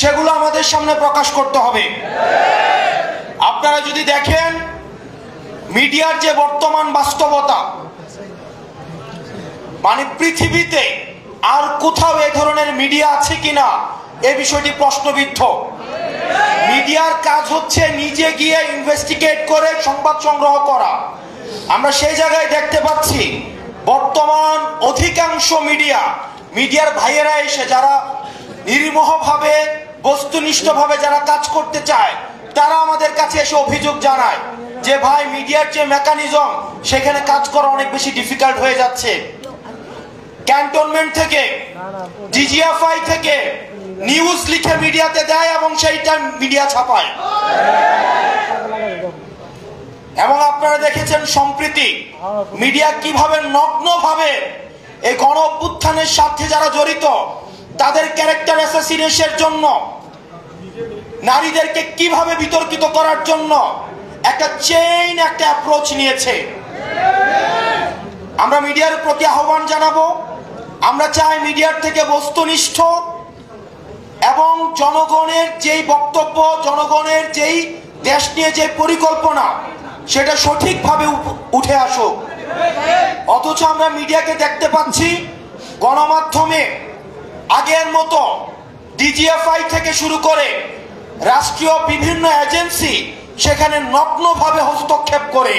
সেগুলো আমাদের সামনে প্রকাশ করতে হবে। আপনারা যদি দেখেন মিডিয়ার যে বর্তমান বাস্তবতা, মানে পৃথিবীতে আর কোথাও এই ধরনের মিডিয়া আছে কিনা এই বিষয়টি প্রশ্নবিদ্ধ। মিডিয়ার কাজ হচ্ছে নিজে গিয়ে ইনভেস্টিগেট করে সংবাদ সংগ্রহ করা। আমরা সেই জায়গায় দেখতে পাচ্ছি বর্তমান অধিকাংশ মিডিয়ার ভাইয়েরা এসে যারা নির্মোহভাবে বস্তুনিষ্ঠভাবে যারা কাজ করতে চায় তারা আমাদের কাছে এসে অভিযোগ জানায় যে ভাই মিডিয়ার যে মেকানিজম সেখানে কাজ করা অনেক বেশি ডিফিকাল্ট হয়ে যাচ্ছে। ক্যান্টনমেন্ট থেকে ডিজিএফআই থেকে নিউজ লিখে মিডিয়াতে দেয় এবং সেইটা মিডিয়া ছাপায়। এবং আপনারা দেখেছেন সম্প্রতি মিডিয়া কিভাবে নগ্নভাবে এই গণ অভ্যুত্থানের সাথে যারা জড়িত তাদের ক্যারেক্টার অ্যাসাসিনেশনের জন্য, নারীদেরকে কিভাবে বিতর্কিত করার জন্য একটা অ্যাপ্রোচ নিয়েছে। আমরা মিডিয়ার প্রতি আহ্বান জানাবো। আমরা চাই মিডিয়ার থেকে বস্তুনিষ্ঠ এবং জনগণের যেই বক্তব্য, জনগণের যেই দেশ নিয়ে যে পরিকল্পনা সেটা সঠিকভাবে উঠে আসুক। অথচ আমরা মিডিয়াকে দেখতে পাচ্ছি গণমাধ্যমে আগের মতো ডিজিএফআই থেকে শুরু করে রাষ্ট্রীয় বিভিন্ন এজেন্সি সেখানে নগ্নভাবে হস্তক্ষেপ করে।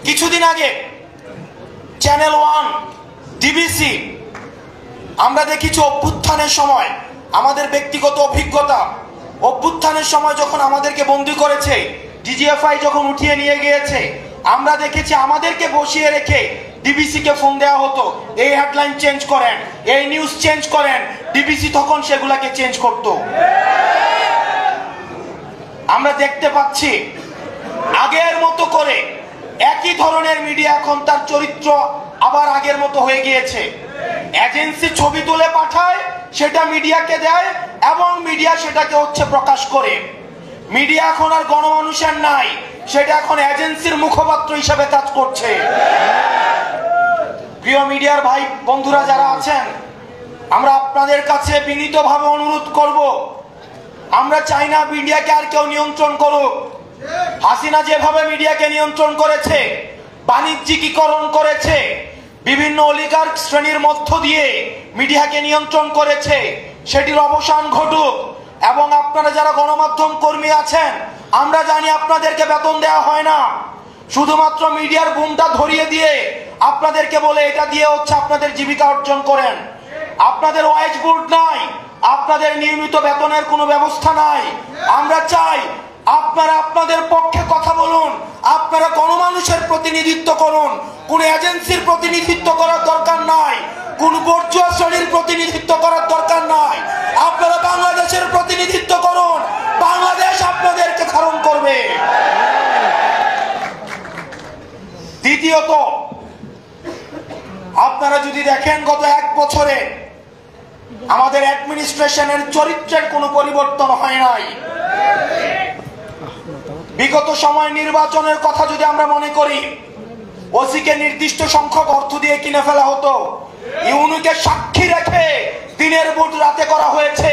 কিছুদিন আগে চ্যানেল 1, ডিবিসি আমরা দেখেছি অভ্যুত্থানের সময় আমাদের ব্যক্তিগত অভিজ্ঞতা, অভ্যুত্থানের সময় যখন আমাদেরকে বন্দী করেছে, ডিজিএফআই যখন উঠিয়ে নিয়ে গিয়েছে, আমরা দেখেছি আমাদেরকে বসিয়ে রেখে ডিবিসি কে ফোন দেওয়া হতো, এই হেডলাইন চেঞ্জ করেন, এই নিউজ চেঞ্জ করেন। ডিবিসি তখন সেগুলাকে চেঞ্জ করত। আমরা দেখতে পাচ্ছি আগের মতো করে একই ধরনের মিডিয়া এখন তার চরিত্র আবার আগের মতো হয়ে গিয়েছে। এজেন্সি ছবি তুলে পাঠায়, সেটা মিডিয়াকে দেয় এবং মিডিয়া সেটাকে প্রকাশ করে। মিডিয়া এখন আর গণমানুষের নাই, সেটা এখন এজেন্সির মুখপাত্র হিসেবে কাজ করছে। প্রিয় মিডিয়ার ভাই বন্ধুরা যারা আছেন, আমরা আপনাদের কাছে বিনীতভাবে অনুরোধ করব, আমরা চাই না মিডিয়াকে আর কেউ নিয়ন্ত্রণ করুক। হাসিনা যেভাবে মিডিয়াকে নিয়ন্ত্রণ করেছে, বাণিজ্যিকীকরণ করেছে, বিভিন্ন অলিগার্ক শ্রেণীর মধ্য দিয়ে মিডিয়াকে নিয়ন্ত্রণ করেছে, সেটির অবসান ঘটুক। এবং আপনারা যারা গণমাধ্যম কর্মী আছেন, আমরা জানি আপনাদেরকে বেতন দেওয়া হয় না, শুধুমাত্র মিডিয়ার বুমটা ধরিয়ে দিয়ে আপনাদেরকে বলে এটা দিয়ে আপনাদের জীবিকা অর্জন করেন। আপনাদের ওয়াইজ বোর্ড নাই, আপনাদের নিয়মিত বেতনের কোনো ব্যবস্থা নাই। আমরা চাই আপনারা আপনাদের পক্ষে কথা বলুন, আপনারা গণমানুষের প্রতিনিধিত্ব করুন। কোন এজেন্সির প্রতিনিধিত্ব করার দরকার নাই, কোন বর্জুয়া শ্রেণীর প্রতিনিধিত্ব করার দরকার নাই। আপনারা বাংলাদেশের প্রতিনিধিত্ব করুন, বাংলাদেশ আপনাদেরকে ধারণ করবে। দ্বিতীয়ত, আপনারা যদি দেখেন গত 1 বছরে আমাদের অ্যাডমিনিস্ট্রেশনের চরিত্রের কোনো পরিবর্তন হয় নাই। বিগত সময় নির্বাচনের কথা যদি আমরা মনে করি, ওসিকে নির্দিষ্ট সংখ্যক অর্থ দিয়ে কিনে ফেলা হতো, ইউনুকে সাক্ষী রেখে দিনের ভোট রাতে করা হয়েছে,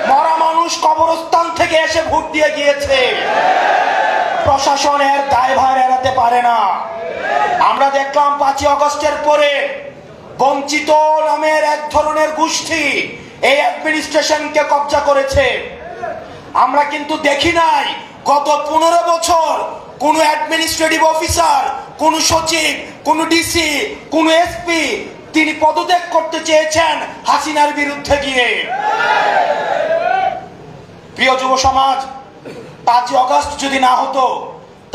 মরা মানুষ কবরস্থান থেকে এসে ভোট দিয়ে গিয়েছে। প্রশাসনের দায়ভার এড়াতে পারে না। আমরা দেখলাম 5ই আগস্টের পরে বঞ্চিত নামের এক ধরনের গোষ্ঠী এই অ্যাডমিনিস্ট্রেশনকে কব্জা করেছে। আমরা কিন্তু দেখি নাই গত 15 বছর কোন অ্যাডমিনিস্ট্রেটিভ অফিসার, কোন সচিব, কোন ডিসি, কোন এসপি তিনি পদত্যাগ করতে চেয়েছেন হাসিনার বিরুদ্ধে গিয়ে। প্রিয় যুব সমাজ, 5ই আগস্ট যদি না হতো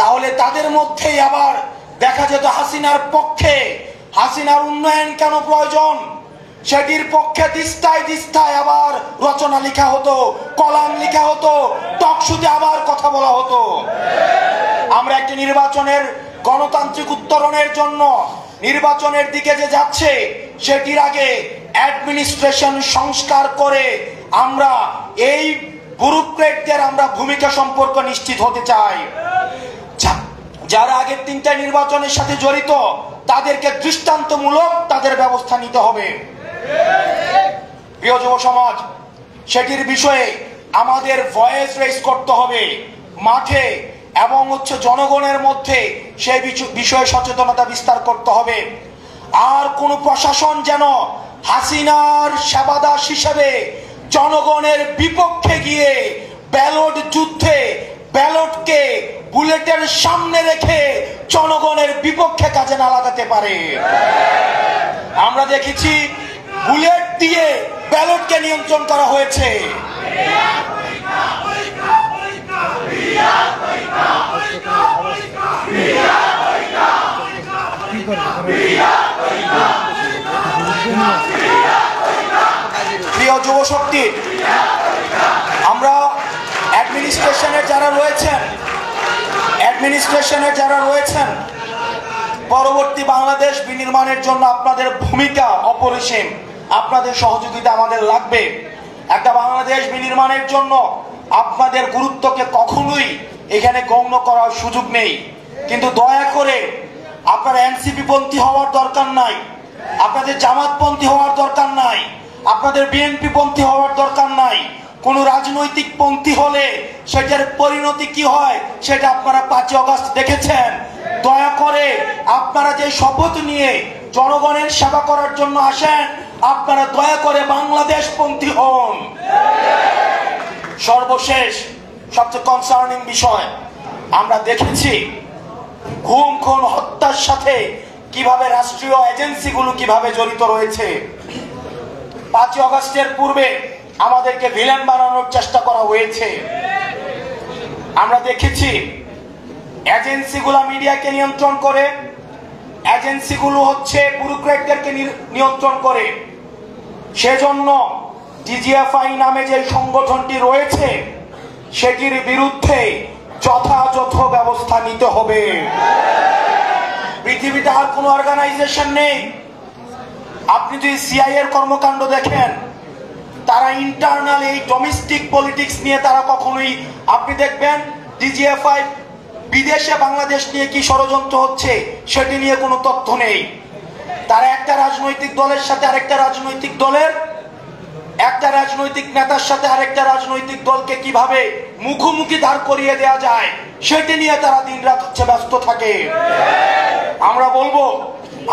তাহলে তাদের মধ্যেই আবার দেখা যেত হাসিনার পক্ষে, হাসিনার উন্নয়ন কেন প্রয়োজন সেটির পক্ষে দিস্তায় দিস্তায় আবার রচনা লেখা হতো, কলাম লেখা হতো, টকশোতে আবার কথা বলা হতো। আমরা একটি নির্বাচনের গণতান্ত্রিক উত্তরণের জন্য নির্বাচনের দিকে যে যাচ্ছে, সেটির আগে অ্যাডমিনিস্ট্রেশন সংস্কার করে আমরা এই ব্যুরোক্রেটদের আমরা ভূমিকা সম্পর্ক নিশ্চিত হতে চাই। যারা আগের 3টা নির্বাচনের সাথে জড়িত তাদেরকে দৃষ্টান্তমূলক তাদের ব্যবস্থা নিতে হবে। প্রিয় যুব সমাজ, সেটির বিষয়ে আমাদের ভয়েস রেজ করতে হবে মাঠে, এবং জনগণের মধ্যে সেই বিষয়ে সচেতনতা বিস্তার করতে হবে। আর কোন প্রশাসন যেন হাসিনার সেবাদাস হিসেবে জনগণের বিপক্ষে গিয়ে ব্যালট যুদ্ধে ব্যালটকে বুলেটের সামনে রেখে জনগণের বিপক্ষে কাজে না লাগাতে পারে। আমরা দেখেছি বুলেট দিয়ে ব্যালটকে নিয়ন্ত্রণ করা হয়েছে। প্রিয় যুবশক্তি, আমরা অ্যাডমিনিস্ট্রেশনের যারা রয়েছেন পরবর্তী বাংলাদেশ বিনির্মাণের জন্য আপনাদের ভূমিকা অপরিসীম। আপনাদের সহযোগিতা আমাদের লাগবে। একটা বাংলাদেশ বিনির্মাণের জন্য আপনাদের গুরুত্বকে কখনোই এখানে গণ্য করার সুযোগ নেই। কিন্তু দয়া করে আপনারা এনসিপি পন্থী হওয়ার দরকার নাই, আপনাদের জামাতপন্থী হওয়ার দরকার নাই, আপনাদের বিএনপি পন্থী হওয়ার দরকার নাই। কোন রাজনৈতিক পন্থী হলে সেটার পরিণতি কি হয় সেটা আপনারা 5 আগস্ট দেখেছেন। দয়া করে আপনারা যে শপথ নিয়ে জনগণের সেবা করার জন্য আসেন, আপনারা দয়া করে বাংলাদেশ পন্থী হন। সর্বশেষ সবচেয়ে কনসার্নিং বিষয়, আমরা দেখেছি গুম খুন হত্যার সাথে কিভাবে রাষ্ট্রীয় এজেন্সিগুলো কিভাবে জড়িত রয়েছে। 5 আগস্টের পূর্বে আমাদেরকে ভিলেন বানানোর চেষ্টা করা হয়েছে। আমরা দেখেছি এজেন্সিগুলো মিডিয়াকে নিয়ন্ত্রণ করে, এজেন্সিগুলো ব্যুরোক্র্যাটদেরকে নিয়ন্ত্রণ করে। সেজন্য ডিজিএফআই নামে যে সংগঠনটি রয়েছে সেটির বিরুদ্ধে যথাযথ ব্যবস্থা নিতে হবে। পৃথিবীতে আর কোন অর্গানাইজেশন নেই। আপনি যদি সিআইএ এর কর্মকাণ্ড দেখেন, তারা ইন্টারনাল এই ডোমেস্টিক পলিটিক্স নিয়ে তারা কখনোই, আপনি দেখবেন ডিজিএফআই বিদেশে বাংলাদেশ নিয়ে কি ষড়যন্ত্র হচ্ছে সেটি নিয়ে কোনো তথ্য নেই। তারা একটা রাজনৈতিক দলের সাথে আরেকটা রাজনৈতিক দলের, একটা রাজনৈতিক নেতার সাথে আরেকটা রাজনৈতিক দলকে কিভাবে মুখোমুখি দাঁড় করিয়ে দেওয়া যায় সেটি নিয়ে তারা দিনরাত ব্যস্ত থাকে। আমরা বলবো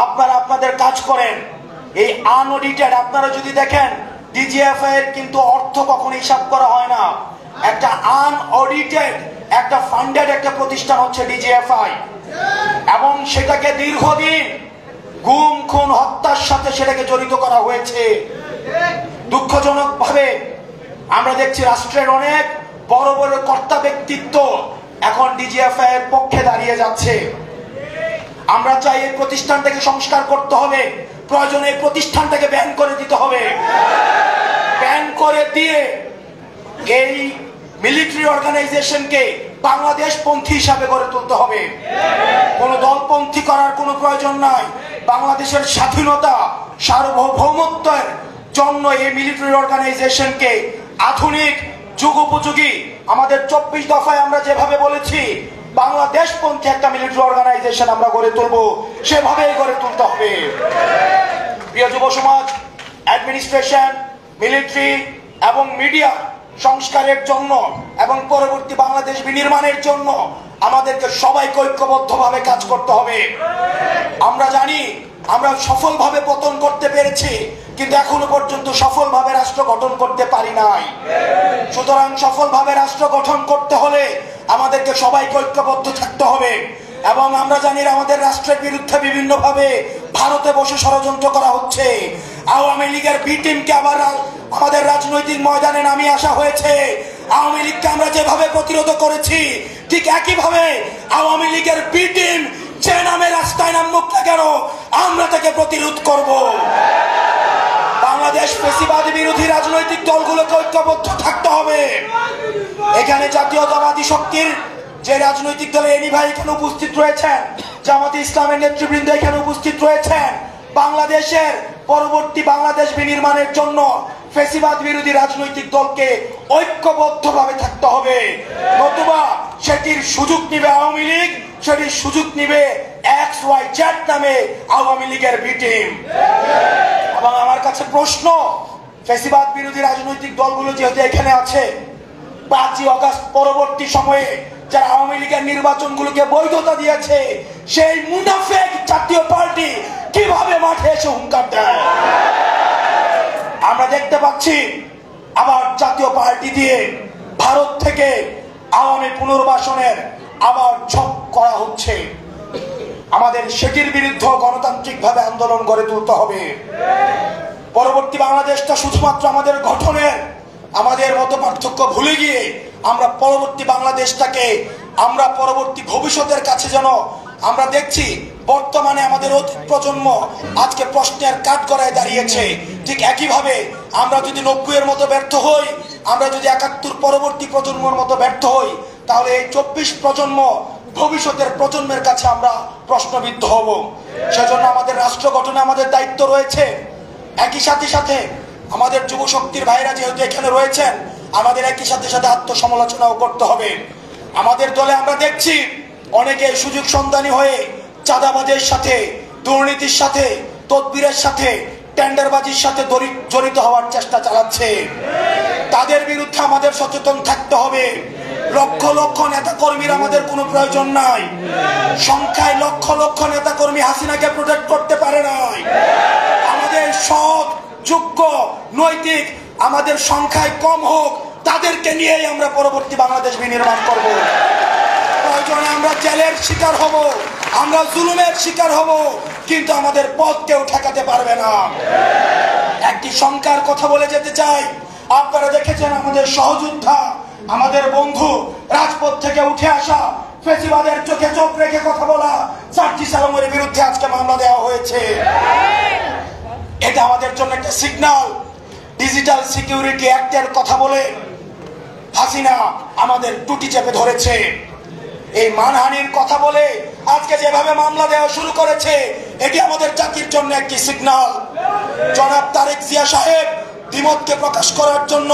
আপনারা আপনাদের কাজ করেন। এই আনঅডিটেড, আপনারা যদি দেখেন ডিজিএফআই এর কিন্তু অর্থ কখনো হিসাব করা হয় না। একটা আনঅডিটেড একটা ফান্ডেড একটা প্রতিষ্ঠান হচ্ছে ডিজিএফআই, এবং সেটাকে দীর্ঘদিন গুম খুন হত্যার সাথে সেটাকে জড়িত করা হয়েছে। দুঃখজনক ভাবে আমরা দেখছি রাষ্ট্রের অনেক বড় বড় কর্তা ব্যক্তিত্ব এখন ডিজিএফআই এর পক্ষে দাঁড়িয়ে যাচ্ছে। আমরা চাই এই প্রতিষ্ঠানটাকে সংস্কার করতে হবে, প্রয়োজনে এই প্রতিষ্ঠানটাকে ব্যান করে দিতে হবে। ব্যান করে দিয়ে এই মিলিটারি অর্গানাইজেশনকে বাংলাদেশ পন্থী হিসাবে গড়ে তুলতে হবে। কোন দলপন্থী করার কোনো প্রয়োজন নাই। বাংলাদেশের স্বাধীনতা সার্বভৌমত্বের জন্য এই মিলিটারি অর্গানাইজেশনকে আধুনিক যুগোপযোগী, আমাদের 24 দফায় আমরা যেভাবে বলেছি বাংলাদেশ পন্থী একটা মিলিটারি অর্গানাইজেশন আমরা গড়ে তুলবো, সেভাবেই গড়ে তুলতে হবে। প্রিয় যুব সমাজ, অ্যাডমিনিস্ট্রেশন, মিলিটারি এবং মিডিয়া সংস্কারের জন্য এবং পরবর্তী বাংলাদেশ বিনির্মাণের জন্য আমাদেরকে সবাইকে ঐক্যবদ্ধভাবে কাজ করতে হবে। আমরা জানি আমরা সফলভাবে পতন করতে পেরেছি, কিন্তু এখনো পর্যন্ত সফলভাবে রাষ্ট্র গঠন করতে পারি নাই। সুতরাং সফলভাবে রাষ্ট্র গঠন করতে হলে আমাদেরকে সবাইকে ঐক্যবদ্ধ থাকতে হবে। এবং আমরা জানি আমাদের রাষ্ট্রের বিরুদ্ধে বিভিন্নভাবে ভারতে বসে ষড়যন্ত্র করা হচ্ছে। আওয়ামী লীগের বি টিমকে আবার আমাদের রাজনৈতিক ময়দানে নামিয়ে আসা হয়েছে। আওয়ামী লীগকে আমরা যেভাবে প্রতিরোধ করেছি, ঠিক একইভাবে আওয়ামী লীগের বি টিম যে নামে রাস্তায় নামুক না কেন আমরা তাকে প্রতিরোধ করব। বাংলাদেশ ফ্যাসিবাদী বিরোধী রাজনৈতিক দলগুলোকে ঐক্যবদ্ধ থাকতে হবে। এখানে জাতীয়তাবাদী শক্তির যে রাজনৈতিক দলে এনি ভাই এখানে উপস্থিত রয়েছেন, জামাতে ইসলামের নেতৃবৃন্দ এখানে উপস্থিত রয়েছেন। বাংলাদেশের পরবর্তী বাংলাদেশ বিনির্মাণের জন্য ফ্যাসিবাদ বিরোধী রাজনৈতিক দলকে ঐক্যবদ্ধভাবে থাকতে হবে, নতুবা সেটির সুযোগ নিবে আওয়ামী লীগ, সেটির সুযোগ নিবে XYZ নামে আওয়ামী লীগের বি টিম। এবং আমার কাছে প্রশ্ন, ফ্যাসিবাদ বিরোধী রাজনৈতিক দলগুলো যেহেতু এখানে আছে, 5ই আগস্ট পরবর্তী সময়ে যারা আওয়ামী লীগের নির্বাচনগুলোকে বৈধতা দিয়েছে, সেই মুনাফেক জাতীয় পার্টি কিভাবে মাঠে এসে হুঙ্কার দেয়। আমরা দেখতে পাচ্ছি আবার জাতীয় পার্টি দিয়ে ভারত থেকে আওয়ামী পুনর্বাসনের আবার ছক করা হচ্ছে। আমাদের সেটির বিরুদ্ধে গণতান্ত্রিকভাবে আন্দোলন গড়ে তুলতে হবে। পরবর্তী বাংলাদেশটা শুধুমাত্র আমাদের গঠনের, আমাদের মত পার্থক্য ভুলে গিয়ে আমরা পরবর্তী বাংলাদেশটাকে, আমরা পরবর্তী ভবিষ্যতের কাছে যেন আমরা দেখছি বর্তমানে আমাদের অতীত প্রজন্ম আজকে প্রশ্নের কাঠগড়ায় দাঁড়িয়েছে, ঠিক একইভাবে আমরা যদি 90-এর মতো ব্যর্থ হই, আমরা যদি 71 পরবর্তী প্রজন্মের মতো ব্যর্থ হই, তাহলে এই 24 প্রজন্ম ভবিষ্যতের প্রজন্মের কাছে আমরা প্রশ্নবিদ্ধ হব। সেজন্য আমাদের রাষ্ট্র গঠনে আমাদের দায়িত্ব রয়েছে। একই সাথে সাথে আমাদের যুব শক্তির ভাইরা যেহেতু এখানে রয়েছেন, আমাদের একই সাথে সাথে আত্মসমালোচনাও করতে হবে। আমাদের দলে আমরা দেখছি অনেকে সুযোগ সন্ধানী হয়ে চাঁদাবাজের সাথে, দুর্নীতির সাথে, তদবিরের সাথে, টেন্ডারবাজির সাথে জড়িত হওয়ার চেষ্টা চালাচ্ছে। তাদের বিরুদ্ধে আমাদের সচেতন থাকতে হবে। লক্ষ লক্ষ নেতা কর্মীর আমাদের কোনো প্রয়োজন নাই। সংখ্যায় লক্ষ লক্ষ নেতা কর্মী হাসিনাকে প্রোটেক্ট করতে পারে নাই। আমাদের সৎ, যোগ্য, নৈতিক, আমাদের সংখ্যায় কম হোক, তাদেরকে নিয়েই আমরা পরবর্তী বাংলাদেশ বিনির্মাণ করব। প্রয়োজনে আমরা জেলের শিকার হব, আমরা জুলুমের শিকার হব, কিন্তু আমাদের পথ কেউ ঠেকাতে পারবে না। একটি সংখ্যার কথা বলে যেতে চাই। আপনারা দেখেছেন আমাদের সহযোদ্ধা, আমাদের বন্ধু, রাজপথ থেকে উঠে আসা, ফ্যাসিবাদের চোখে চোখ রেখে কথা বলা সার্জিস আলমের বিরুদ্ধে আজকে মামলা দেওয়া হয়েছে। এটা আমাদের জন্য একটা সিগন্যাল। ডিজিটাল সিকিউরিটি অ্যাক্টের কথা বলে হাসিনা আমাদের টুটি চেপে ধরেছে। এই মানহানির কথা বলে আজকে যেভাবে মামলা দেওয়া শুরু করেছে, এটি আমাদের জাতির জন্য একটি সিগন্যাল। জনাব তারেক জিয়া সাহেব দ্বিমতকে প্রকাশ করার জন্য,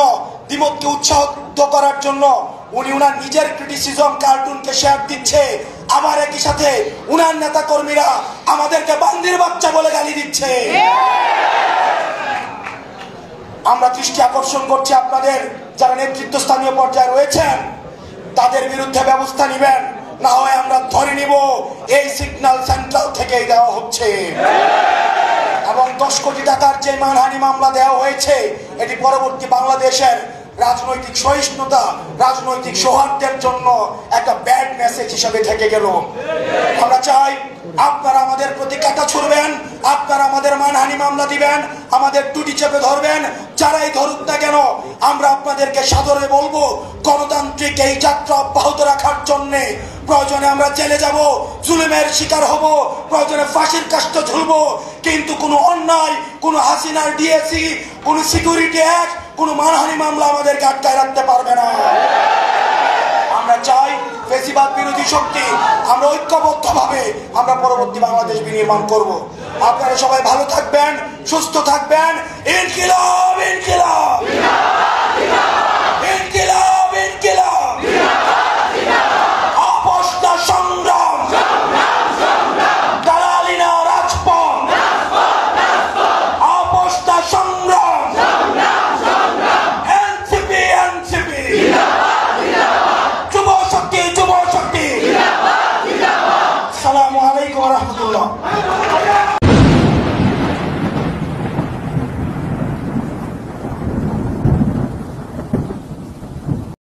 দ্বিমতকে উৎসাহিত করার জন্য উনি উনার নিজের ক্রিটিসিজম কার্টুনকে শেয়ার দিচ্ছে, আবার একই সাথে উনার নেতা কর্মীরা আমাদেরকে বান্দির বাচ্চা বলে গালি দিচ্ছে। আমরা দৃষ্টি আকর্ষণ করছি আপনাদের যারা নেতৃত্বস্থানীয় পর্যায়ে রয়েছেন, তাদের বিরুদ্ধে ব্যবস্থা নেবেন, না হয় আমরা ধরে নিব এই সিগন্যাল সেন্ট্রাল থেকেই দেওয়া হচ্ছে। এবং 10 কোটি টাকার যে মানহানি মামলা দেওয়া হয়েছে, এটি পরবর্তী বাংলাদেশের রাজনৈতিক সহিষ্ণুতা, রাজনৈতিক সৌহার্দ্যের জন্য একটা ব্যাড মেসেজ হিসেবে থেকে গেল। আমরা চাই আপনারা আমাদের প্রতি কাঁটা ছুড়বেন, আপনারা আমাদের মানহানি মামলা দিবেন, আমাদের টুটি চেপে ধরবেন, যারাই ধরুক না কেন আমরা আপনাদেরকে সাদরে বলবো গণতান্ত্রিক এই যাত্রা অব্যাহত রাখার জন্যে প্রয়োজনে আমরা জেলে যাব, জুলুমের শিকার হব, প্রয়োজনে ফাঁসির কাষ্ঠ ঝুলবো, কিন্তু কোনো অন্যায়, কোনো হাসিনার ডিএসি, কোনো সিকিউরিটি অ্যাক্ট, কোনো মানহানি মামলা আমাদেরকে আটকায় রাখতে পারবে না। আমরা চাই ফ্যাসিবাদ বিরোধী শক্তি আমরা ঐক্যবদ্ধভাবে আমরা পরবর্তী বাংলাদেশ বিনির্মাণ করব। আপনারা সবাই ভালো থাকবেন, সুস্থ থাকবেন। ইনকিলাব, ইনকিলাব।